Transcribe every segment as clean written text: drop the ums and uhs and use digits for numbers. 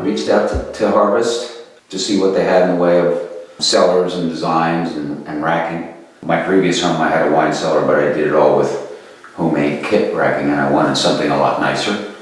reached out to Harvest to see what they had in the way of cellars and designs and racking. My previous home, I had a wine cellar, but I did it all with homemade kit racking, and I wanted something a lot nicer.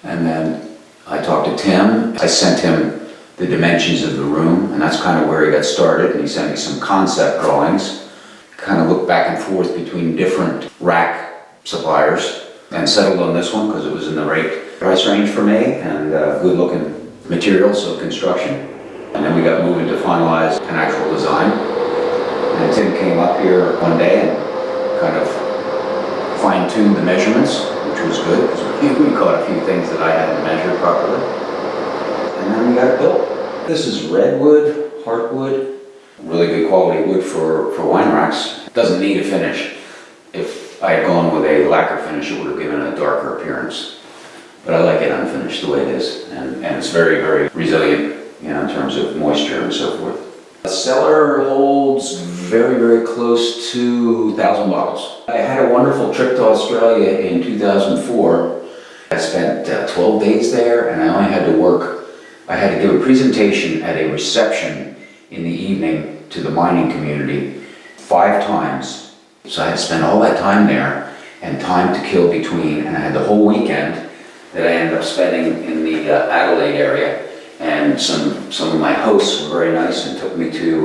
And then I talked to Tim. I sent him the dimensions of the room, and that's kind of where he got started. And he sent me some concept drawings, kind of looked back and forth between different rack suppliers, and settled on this one because it was in the right price range for me and good looking materials of construction. And then we got moving to finalize an actual design. And Tim came up here one day and kind of fine-tuned the measurements, which was good because we caught a few things that I hadn't measured properly. And then we got it built. This is redwood, hardwood, really good quality wood for wine racks. It doesn't need a finish. If I had gone with a lacquer finish, it would have given a darker appearance. But I like it unfinished the way it is, and it's very, very resilient, in terms of moisture and so forth. The cellar holds very, very close to 1,000 bottles. I had a wonderful trip to Australia in 2004. I spent 12 days there, and I only had to work. I had to give a presentation at a reception in the evening to the mining community 5 times. So I had to spend all that time there and time to kill between, and I had the whole weekend that I ended up spending in the Adelaide area. And some of my hosts were very nice and took me to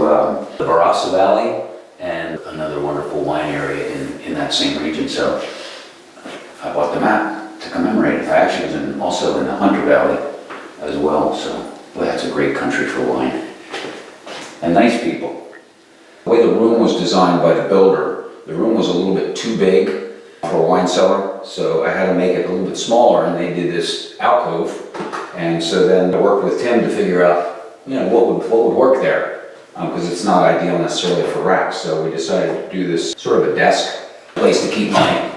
the Barossa Valley and another wonderful wine area in that same region. So I bought the map to commemorate it. I actually was also in the Hunter Valley as well. So boy, that's a great country for wine. And nice people. The way the room was designed by the builder, the room was a little bit too big for a wine cellar. So I had to make it a little bit smaller, and they did this alcove. And so then I worked with Tim to figure out, what would work there, because it's not ideal necessarily for racks. So we decided to do this sort of a desk, place to keep my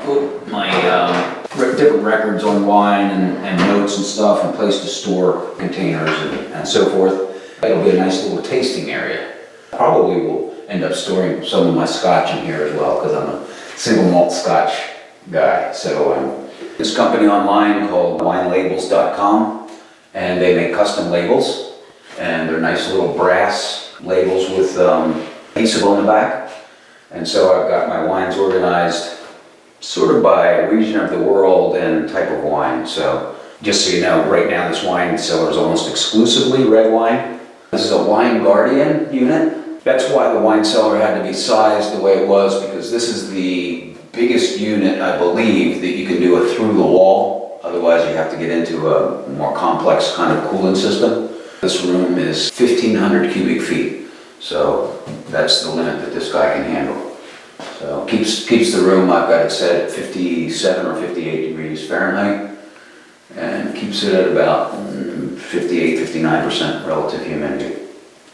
different records on wine and notes and stuff, and place to store containers and so forth. It'll be a nice little tasting area. Probably will end up storing some of my scotch in here as well, because I'm a single malt scotch guy. So this company online called winelabels.com. And they make custom labels, and they're nice little brass labels with adhesive on the back. And so I've got my wines organized sort of by region of the world and type of wine. So just so you know, right now this wine cellar is almost exclusively red wine. This is a Wine Guardian unit. That's why the wine cellar had to be sized the way it was, because this is the biggest unit, I believe, that you can do it through the wall. Otherwise, you have to get into a more complex kind of cooling system. This room is 1,500 cubic feet, so that's the limit that this guy can handle. So keeps the room, I've got it set at 57 or 58 degrees Fahrenheit, and keeps it at about 58-59% relative humidity.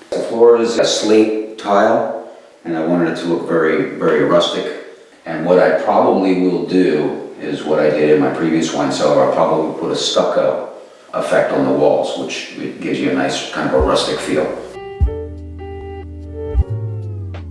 The floor is a slate tile, and I wanted it to look very, very rustic. And what I probably will do is what I did in my previous wine cellar. I'll probably put a stucco effect on the walls, which gives you a nice kind of a rustic feel.